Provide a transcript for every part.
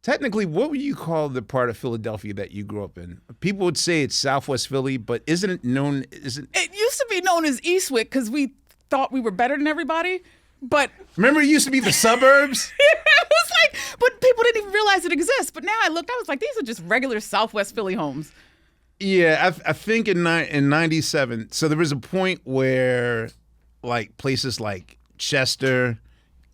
Technically, what would you call the part of Philadelphia that you grew up in? People would say it's Southwest Philly, but isn't it known? Isn't It used to be known as Eastwick because we thought we were better than everybody. But remember, it used to be the suburbs. it was like, but people didn't even realize it exists. But now I looked, I was like, these are just regular Southwest Philly homes. Yeah, I think in '97. So there was a point where, like, places like Chester,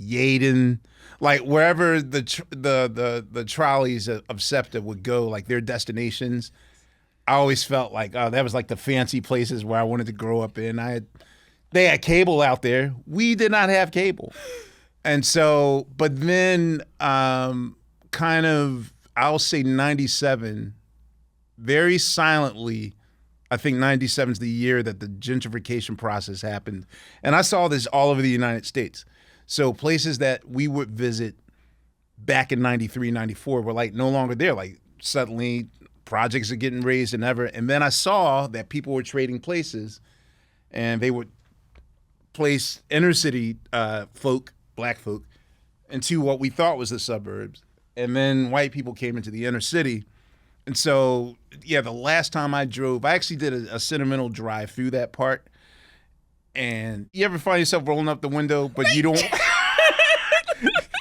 Yeadon, like wherever the trolleys of SEPTA would go, like their destinations, I always felt like, oh, that was like the fancy places where I wanted to grow up in. They had cable out there. We did not have cable. And so, but then kind of, I'll say 97, very silently, I think 97 is the year that the gentrification process happened. And I saw this all over the United States. So places that we would visit back in 93, 94 were like no longer there. Like suddenly projects are getting raised and ever. And then I saw that people were trading places and they would place inner city folk, black folk, into what we thought was the suburbs. And then white people came into the inner city. And so, yeah, the last time I drove, I actually did a sentimental drive through that part. And you ever find yourself rolling up the window, but you don't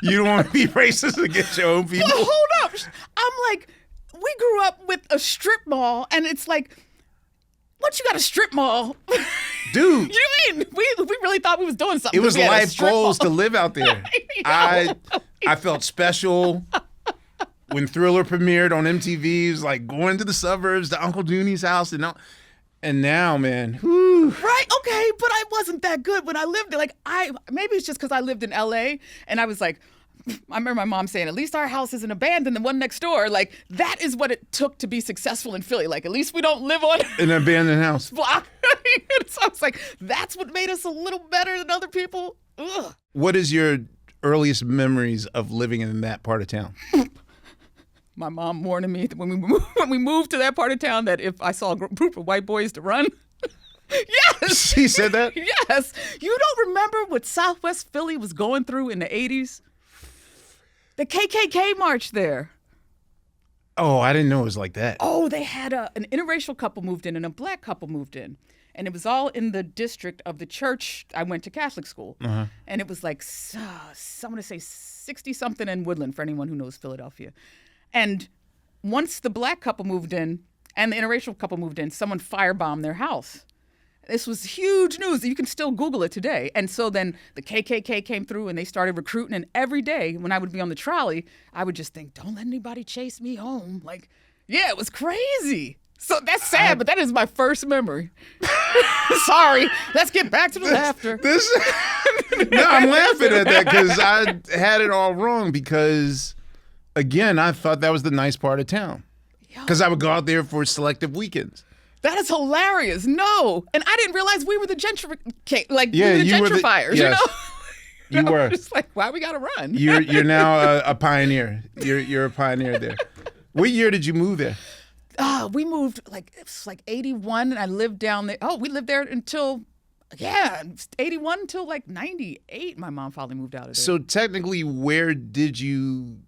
you don't want to be racist against your own people? Well, hold up. I'm like, we grew up with a strip mall, and it's like, once you got a strip mall, dude, you know what I mean? We really thought we was doing something. It was life goals mall. To live out there. I felt special. When Thriller premiered on MTV, it was like going to the suburbs, to Uncle Dooney's house, and now, man, whew. Right? Okay, but I wasn't that good when I lived there. Like maybe it's just because I lived in LA, and I was like, I remember my mom saying, at least our house isn't abandoned, the one next door. Like, that is what it took to be successful in Philly. Like, at least we don't live on an abandoned house block. So I was like, that's what made us a little better than other people. Ugh. What is your earliest memories of living in that part of town? My mom warning me that when we moved to that part of town that if I saw a group of white boys to run. Yes. She said that? Yes. You don't remember what Southwest Philly was going through in the 80s? The KKK march there. Oh, I didn't know it was like that. Oh, they had an interracial couple moved in and a black couple moved in. And it was all in the district of the church. I went to Catholic school. Uh-huh. And it was like, I'm going to say 60-something in Woodland for anyone who knows Philadelphia. And once the black couple moved in and the interracial couple moved in, someone firebombed their house. This was huge news. You can still Google it today. And so then the KKK came through and they started recruiting. And every day when I would be on the trolley, I would just think, don't let anybody chase me home. Like, yeah, it was crazy. So that's sad, but that is my first memory. Sorry. Let's get back to the laughter. No, I'm laughing at that because I had it all wrong because, again, I thought that was the nice part of town because I would go out there for selective weekends. That is hilarious. No. And I didn't realize we were the gentrifiers, yes. you know? You were. Just like, why we got to run? You're now a pioneer. You're a pioneer there. What year did you move there? We moved it was like 81 and I lived down there. Oh, we lived there until 81 until like 98. My mom finally moved out of there. So technically, where did you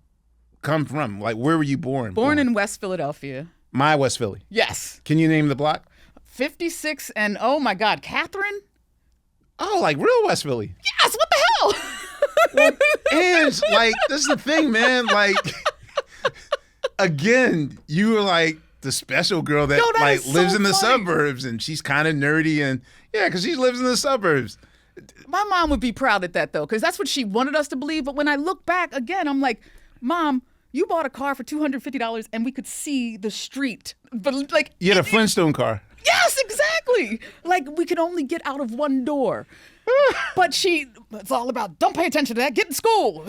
come from? Like, where were you born? Born in West Philadelphia. My West Philly. Yes. Can you name the block? 56 and, oh my God, Catherine? Oh, like real West Philly. Yes, what the hell? Well, and like, this is the thing, man. Like, again, you were like the special girl that lives in the suburbs, and she's kind of nerdy, and because she lives in the suburbs. My mom would be proud at that, though, because that's what she wanted us to believe. But when I look back, again, I'm like, Mom, you bought a car for $250 and we could see the street. But like, you had a Flintstone car. Yes, exactly. Like, we could only get out of one door. But it's all about, don't pay attention to that, get in school.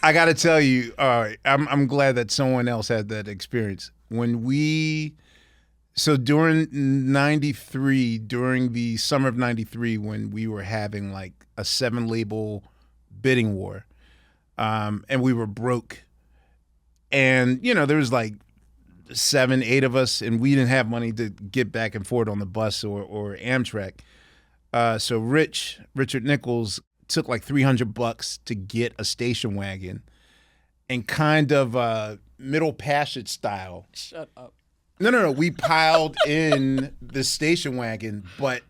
I got to tell you, I'm glad that someone else had that experience. So during 93, during the summer of 93, when we were having like a 7-label bidding war, and we were broke, and, there was like 7, 8 of us, and we didn't have money to get back and forth on the bus or Amtrak. So Richard Nichols took like $300 to get a station wagon. and kind of middle passage style. Shut up. No. We piled in the station wagon, but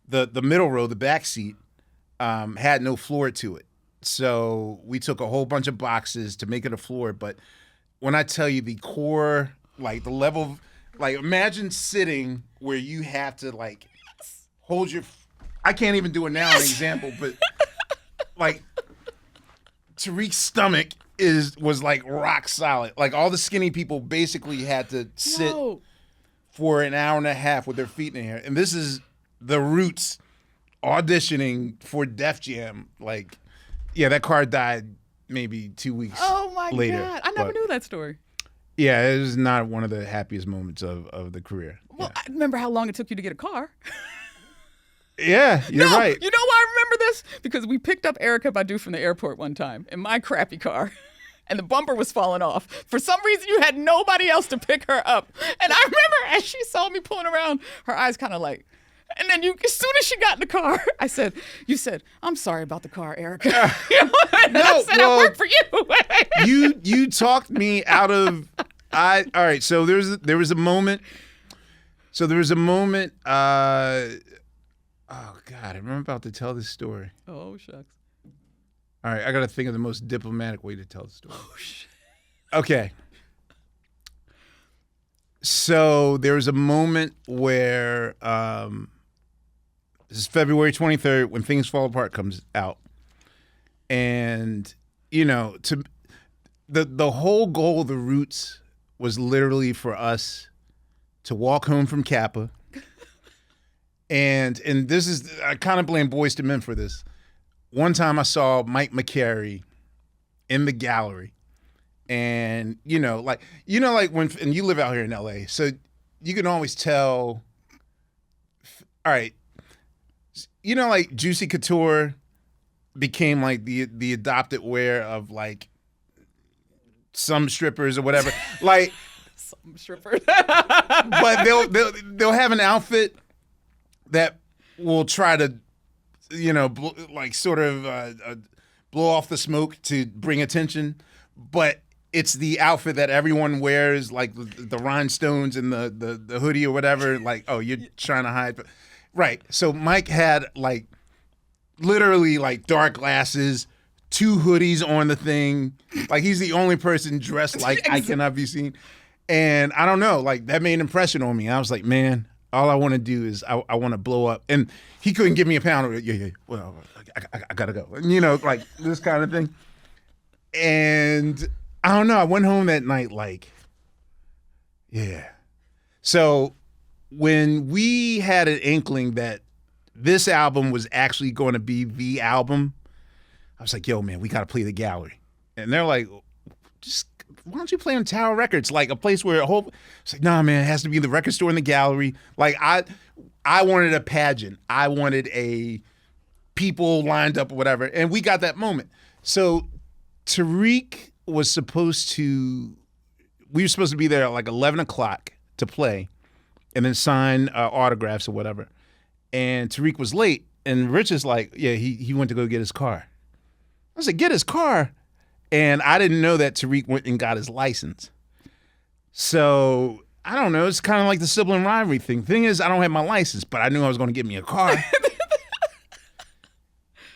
the middle row, the back seat, had no floor to it. So we took a whole bunch of boxes to make it a floor. But when I tell you the core, like the level of, like imagine sitting where you have to like hold your, I can't even do it now, an example, but like Tariq's stomach was like rock solid. Like all the skinny people basically had to sit for an hour and a half with their feet in the air. And this is the Roots auditioning for Def Jam. Like, yeah, that car died maybe 2 weeks later. God. I never knew that story. Yeah, it was not one of the happiest moments of the career. Well, I remember how long it took you to get a car. Yeah, you're right. You know why I remember this? Because we picked up Erykah Badu from the airport one time in my crappy car. And the bumper was falling off. For some reason, you had nobody else to pick her up. And I remember as she saw me pulling around, her eyes kind of like, and then as soon as she got in the car, you said, I'm sorry about the car, Erykah. And I said, I work for you. you talked me out of, all right, so there was a moment, oh God, I'm about to tell this story. Oh, shucks. All right, I got to think of the most diplomatic way to tell the story. Oh, shit. Okay. So there was a moment where this is February 23rd when Things Fall Apart comes out. And, you know, the whole goal of the Roots was literally for us to walk home from Kappa. And this is, I kind of blame Boyz II Men for this. One time I saw Mike McCary in the gallery, and like when, and you live out here in LA, so you can always tell. All right, like Juicy Couture became like the adopted wear of like some strippers or whatever, like some strippers, but they'll have an outfit that will try to, blow off the smoke to bring attention, but it's the outfit that everyone wears, like the rhinestones and the hoodie or whatever. Like, oh, you're trying to hide, right? So Mike had like literally like dark glasses, 2 hoodies on the thing. Like he's the only person dressed like I Cannot Be Seen, and I don't know, like that made an impression on me. I was like, man, all I want to do is I want to blow up. And he couldn't give me a pound. Yeah. Well, I gotta go. Like this kind of thing. And I don't know. I went home that night like, yeah. So when we had an inkling that this album was actually going to be the album, I was like, yo, man, we got to play the gallery. And they're like, just why don't you play on Tower Records, like a place where it's like, nah, man, it has to be the record store in the gallery. Like I wanted a pageant. I wanted a people lined up or whatever. And we got that moment. So Tariq was supposed to be there at like 11 o'clock to play and then sign autographs or whatever. And Tariq was late. And Rich is like, yeah, he went to go get his car. I was like, get his car? And I didn't know that Tariq went and got his license. So, I don't know. It's kind of like the sibling rivalry thing. Thing is, I don't have my license, but I knew I was going to get me a car.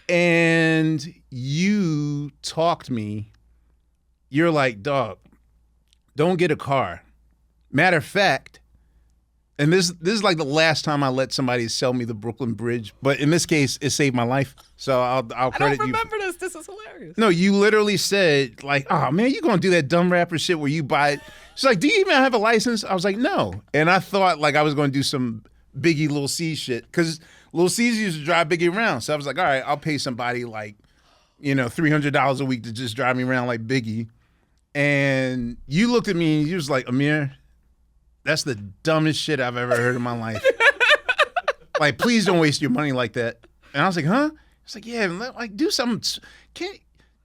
And you talked me. You're like, dog, don't get a car. Matter of fact, and this is like the last time I let somebody sell me the Brooklyn Bridge, but in this case, it saved my life. So I'll credit you. I don't remember this. This is hilarious. No, you literally said like, "Oh man, you gonna do that dumb rapper shit where you buy?" She's like, "Do you even have a license?" I was like, "No," and I thought like I was gonna do some Biggie Lil C shit because Lil C used to drive Biggie around. So I was like, "All right, I'll pay somebody like, $300 a week to just drive me around like Biggie." And you looked at me and you was like, "Amir, that's the dumbest shit I've ever heard in my life. Like, please don't waste your money like that." And I was like, huh? It's like, yeah, like do something.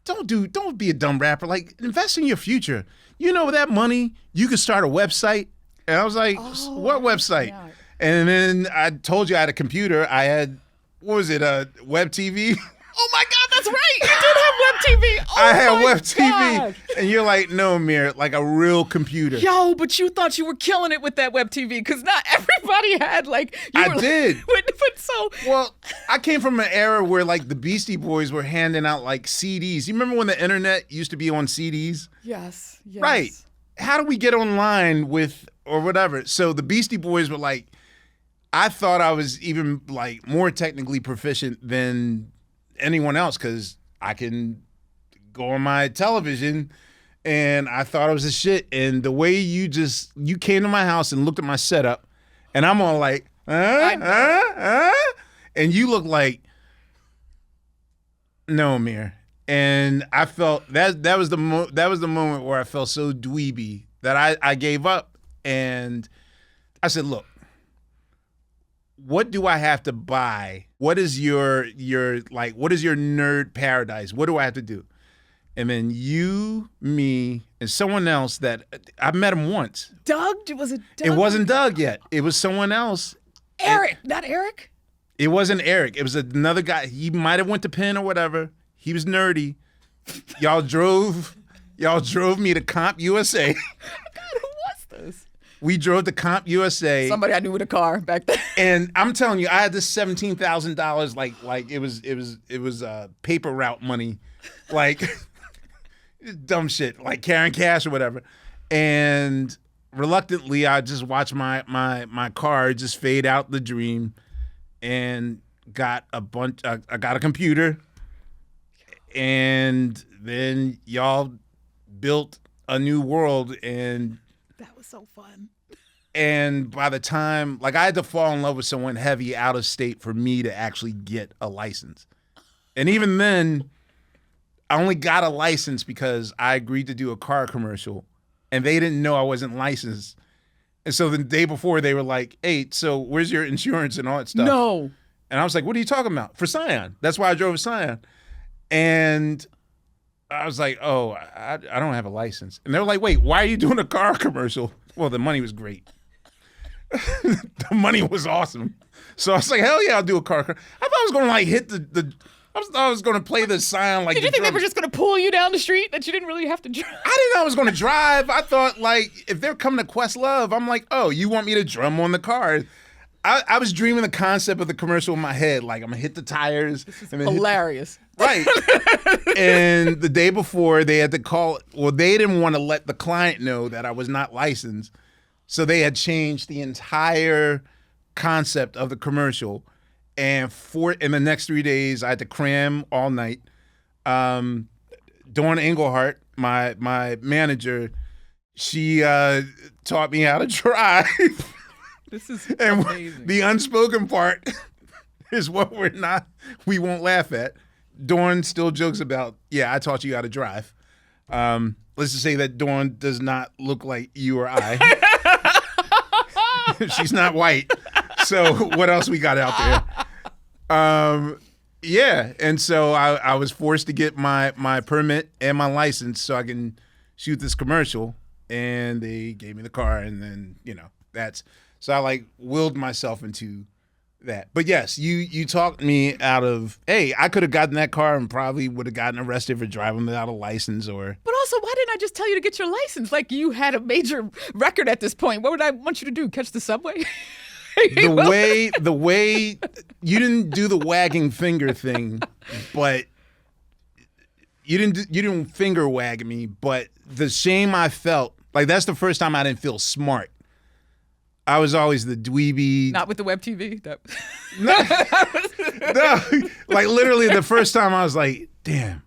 Don't be a dumb rapper. Like, invest in your future. With that money, you could start a website. And I was like, what website? Yeah. And then I told you I had a computer. I had, what was it, Web TV? Oh my God, that's right. You did have web TV. Oh I had my web TV, God. and you're like, no, Mir, like a real computer. Yo, but you thought you were killing it with that web TV because not everybody had like. I did. But so. Well, I came from an era where like the Beastie Boys were handing out like CDs. You remember when the internet used to be on CDs? Yes. Right. How do we get online with or whatever? So the Beastie Boys were like, I thought I was even like more technically proficient than anyone else because I can go on my television, and I thought I was a shit. And the way you came to my house and looked at my setup, and I'm all like, and you look like, no, Mir. And I felt that was the moment where I felt so dweeby that I gave up, and I said, look, what do I have to buy? What is your nerd paradise? What do I have to do? And then you, me, and someone else that I met him once. Doug? Was it Doug? It wasn't Doug yet. It was someone else. Eric. Not Eric? It wasn't Eric. It was another guy. He might have went to Penn or whatever. He was nerdy. Y'all drove me to Comp USA. God, who was this? We drove to Comp USA. Somebody I knew with a car back then. And I'm telling you, I had this $17,000 like it was paper route money, like dumb shit, like carrying cash or whatever. And reluctantly, I just watched my car just fade out the dream, and got a bunch. I got a computer, and then y'all built a new world, and that was so fun. And by the time, like, I had to fall in love with someone heavy out of state for me to actually get a license. And even then, I only got a license because I agreed to do a car commercial, and they didn't know I wasn't licensed. And so the day before, they were like, hey, so where's your insurance and all that stuff? No. And I was like, what are you talking about? For Scion. That's why I drove a Scion. And I was like, oh, I don't have a license. And they were like, wait, why are you doing a car commercial? Well, the money was great. The money was awesome. So I was like, hell yeah, I'll do a car. I thought I was going to like hit I was going to play the Scion like. Did you think they were just going to pull you down the street that you didn't really have to drive? I didn't know I was going to drive. I thought like if they're coming to Questlove, I'm like, oh, you want me to drum on the car? I was dreaming the concept of the commercial in my head. Like, I'm going to hit the tires. This is hilarious. Right. And the day before, they had to call. Well, they didn't want to let the client know that I was not licensed. So they had changed the entire concept of the commercial. And in the next 3 days, I had to cram all night. Dawn Englehart, my manager, she taught me how to drive. This is and amazing. The unspoken part is what we won't laugh at. Dawn still jokes about, yeah, I taught you how to drive. Let's just say that Dawn does not look like you or I. She's not white. So what else we got out there? Yeah. And so I was forced to get my permit and my license so I can shoot this commercial. And they gave me the car, and then, so I like willed myself into that. But yes, you talked me out of, hey, I could have gotten that car and probably would have gotten arrested for driving without a license or. But also, why didn't I just tell you to get your license? Like, you had a major record at this point. What would I want you to do? Catch the subway? The way you didn't do the wagging finger thing, but you didn't finger wag me, but the shame I felt, like that's the first time I didn't feel smart. I was always the dweeby. Not with the web TV. No, like literally the first time I was like, damn,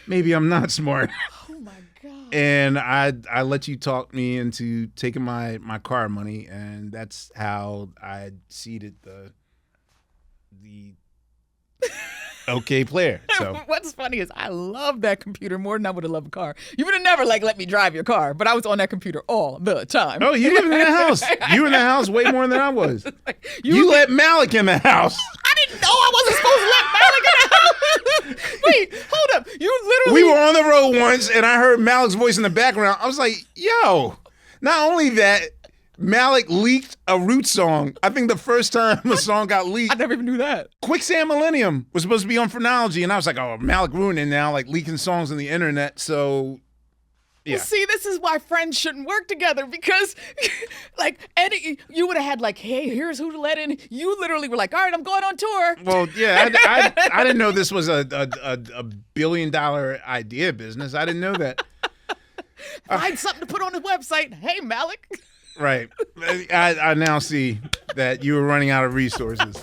maybe I'm not smart. Oh my God. And I let you talk me into taking my car money, and that's how I seeded the Okayplayer. So what's funny is I love that computer more than I would have loved a car. You would have never let me drive your car, but I was on that computer all the time. Oh, you live in the house. You were in the house way more than I was. You let Malik in the house. I didn't know I wasn't supposed to let Malik in the house. Wait, hold up. You literally. We were on the road once, and I heard Malik's voice in the background. I was like, yo, not only that, Malik leaked a Root song. I think the first time a song got leaked. I never even knew that. Quicksand Millennium was supposed to be on Phrenology, and I was like, oh, Malik ruined it now, like leaking songs on the internet. So, yeah. Well, see, this is why friends shouldn't work together because, like, Eddie, you would have had like, hey, here's who to let in. You literally were like, all right, I'm going on tour. Well, yeah, I didn't know this was a $1 billion idea business. I didn't know that. Find something to put on the website. Hey, Malik. Right. I now see that you were running out of resources.